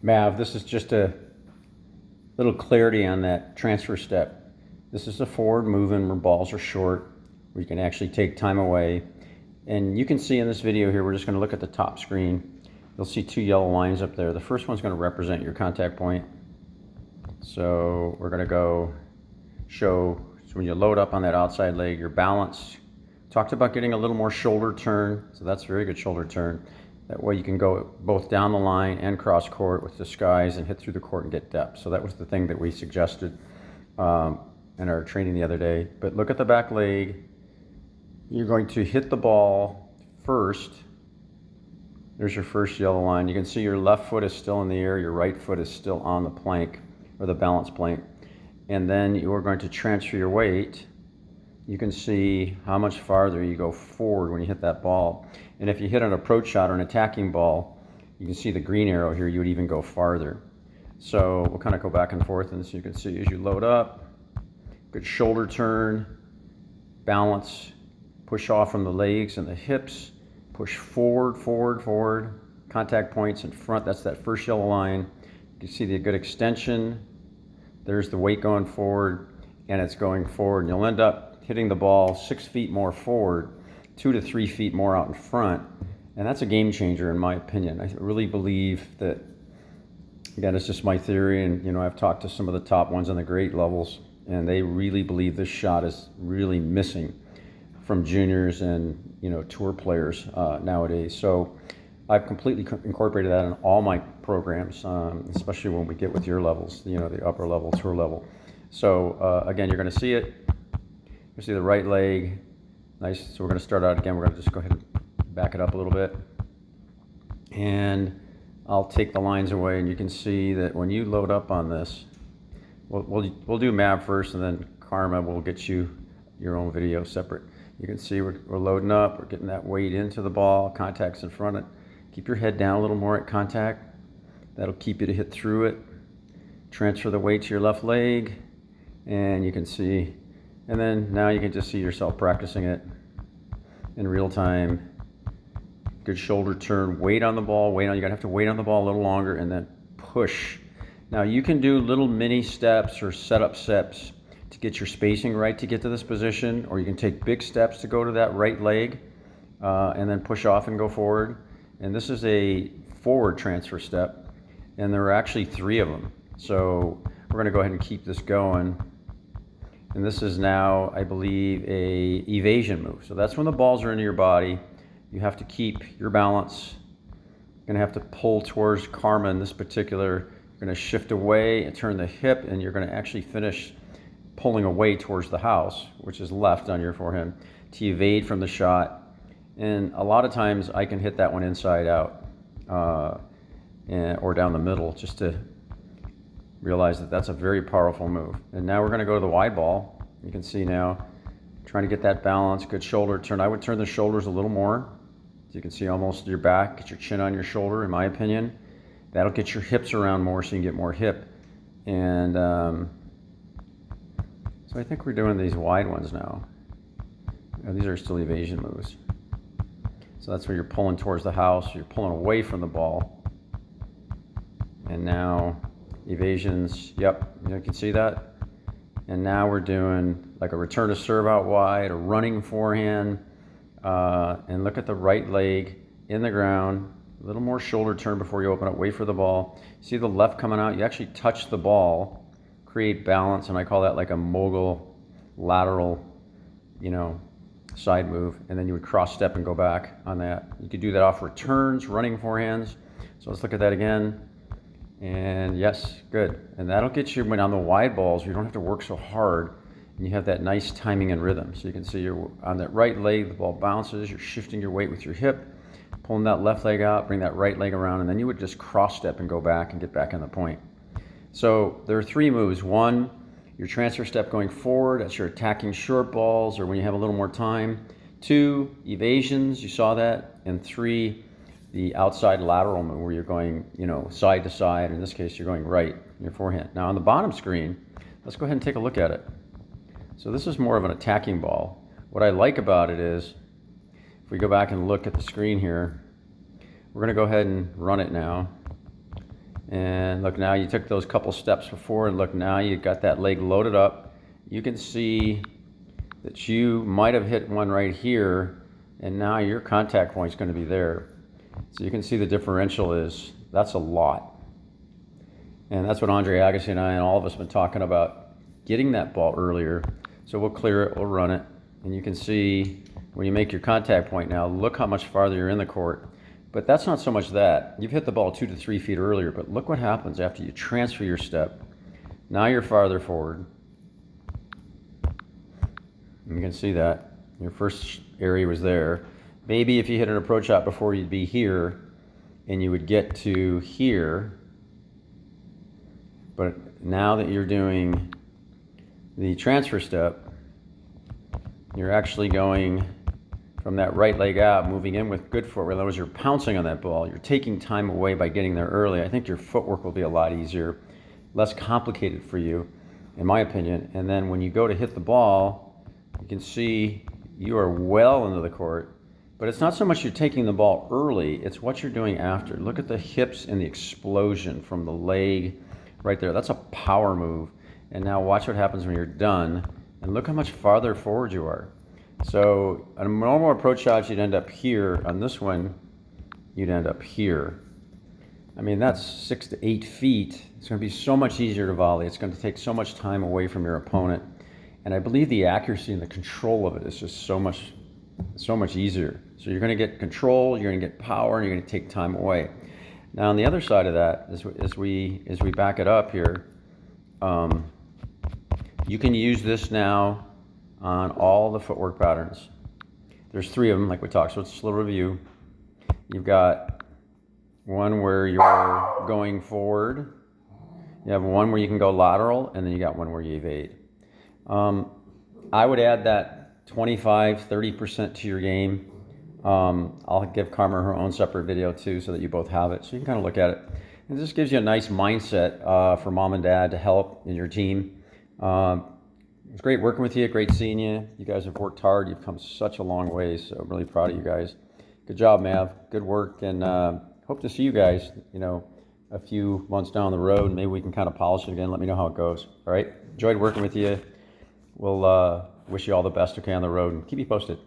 Mav, this is just a little clarity on that transfer step. This is a forward movement where balls are short, where you can actually take time away. And you can see in this video here, we're just going to look at the top screen. You'll see two yellow lines up there. The first one's going to represent your contact point. So we're going to go show, so when you load up on that outside leg, your balance. Talked about getting a little more shoulder turn, so that's a very good shoulder turn. That way you can go both down the line and cross court with the skies and hit through the court and get depth. So that was the thing that we suggested in our training the other day. But look at the back leg. You're going to hit the ball first. There's your first yellow line. You can see your left foot is still in the air, your right foot is still on the plank or the balance plank. And then you are going to transfer your weight. You can see how much farther you go forward when you hit that ball. And if you hit an approach shot or an attacking ball, you can see the green arrow here, you would even go farther. So we'll kind of go back and forth, and so you can see as you load up, good shoulder turn, balance, push off from the legs and the hips, push forward, forward, forward, contact points in front, that's that first yellow line. You can see the good extension. There's the weight going forward, and it's going forward. And you'll end up hitting the ball 6 feet more forward, 2 to 3 feet more out in front. And that's a game changer in my opinion. I really believe that, again, it's just my theory, and you know, I've talked to some of the top ones on the great levels, and they really believe this shot is really missing from juniors and, you know, tour players nowadays. So I've completely incorporated that in all my programs, especially when we get with your levels, you know, the upper level, tour level. So again, you're going to see it. You see the right leg. Nice. So we're going to start out again. We're going to just go ahead and back it up a little bit. And I'll take the lines away, and you can see that when you load up on this, we'll do Mav first, and then Karma will get you your own video separate. You can see we're loading up. We're getting that weight into the ball. Contact's in front of it. Keep your head down a little more at contact. That'll keep you to hit through it. Transfer the weight to your left leg, and you can see, and then now you can just see yourself practicing it in real time. Good shoulder turn, weight on the ball, you're gonna have to wait on the ball a little longer, and then push. Now you can do little mini steps or setup steps to get your spacing right to get to this position, or you can take big steps to go to that right leg and then push off and go forward. And this is a forward transfer step, and there are actually 3 of them. So we're going to go ahead and keep this going. And this is now, I believe, a evasion move. So that's when the balls are into your body. You have to keep your balance. You're going to have to pull towards Karma in this particular. You're going to shift away and turn the hip, and you're going to actually finish pulling away towards the house, which is left on your forehand, to evade from the shot. And a lot of times I can hit that one inside out or down the middle, just to realize that that's a very powerful move. And now we're going to go to the wide ball. You can see now, trying to get that balance, good shoulder turn. I would turn the shoulders a little more. So you can see almost your back, get your chin on your shoulder, in my opinion. That'll get your hips around more so you can get more hip. And so I think we're doing these wide ones now. These are still evasion moves. So that's where you're pulling towards the house, you're pulling away from the ball. And now evasions, yep, you can see that. And now we're doing like a return to serve out wide, a running forehand, and look at the right leg in the ground, a little more shoulder turn before you open up, wait for the ball. See the left coming out, you actually touch the ball, create balance, and I call that like a mogul lateral, you know, side move, and then you would cross step and go back on that. You could do that off returns, running forehands. So let's look at that again. And yes, good. And that'll get you, when on the wide balls, you don't have to work so hard, and you have that nice timing and rhythm. So you can see you're on that right leg, the ball bounces, you're shifting your weight with your hip, pulling that left leg out, bring that right leg around, and then you would just cross step and go back and get back on the point. So there are 3 moves. 1, your transfer step going forward, that's your attacking short balls or when you have a little more time. 2, evasions, you saw that. And 3, the outside lateral move where you're going, you know, side to side. In this case, you're going right in your forehand. Now on the bottom screen, let's go ahead and take a look at it. So this is more of an attacking ball. What I like about it is, if we go back and look at the screen here, we're going to go ahead and run it now. And And look, now you took those couple steps before, and look, now you got that leg loaded up. You can see that you might have hit one right here, and now your contact point is going to be there. So you can see the differential is, that's a lot. And that's what Andre Agassi and I and all of us have been talking about, getting that ball earlier. So we'll clear it, we'll run it, and you can see when you make your contact point now, look how much farther you're in the court. But that's not so much that. You've hit the ball 2 to 3 feet earlier, but look what happens after you transfer your step. Now you're farther forward. You can see that. Your first area was there. Maybe if you hit an approach shot before, you'd be here, and you would get to here. But now that you're doing the transfer step, you're actually going from that right leg out, moving in with good footwork. In other words, you're pouncing on that ball. You're taking time away by getting there early. I think your footwork will be a lot easier, less complicated for you, in my opinion. And then when you go to hit the ball, you can see you are well into the court. But it's not so much you're taking the ball early, it's what you're doing after. Look at the hips and the explosion from the leg right there. That's a power move. And now watch what happens when you're done. And look how much farther forward you are. So on a normal approach shot, you'd end up here. On this one, you'd end up here. I mean, that's 6 to 8 feet. It's going to be so much easier to volley. It's going to take so much time away from your opponent. And I believe the accuracy and the control of it is just so much easier. So you're going to get control, you're going to get power, and you're going to take time away. Now on the other side of that, as we back it up here, you can use this now on all the footwork patterns. There's 3 of them, like we talked, so it's a little review. You've got one where you're going forward. You have one where you can go lateral, and then you got one where you evade. I would add that 25-30% to your game. I'll give Karma her own separate video too, so that you both have it, so you can kind of look at it. And this gives you a nice mindset for mom and dad to help in your team. It's great working with you, great seeing you. You guys have worked hard. You've come such a long way, so I'm really proud of you guys. Good job, Mav. Good work, and hope to see you guys, a few months down the road. Maybe we can kind of polish it again. Let me know how it goes. All right? Enjoyed working with you. We'll wish you all the best, okay, on the road, and keep me posted.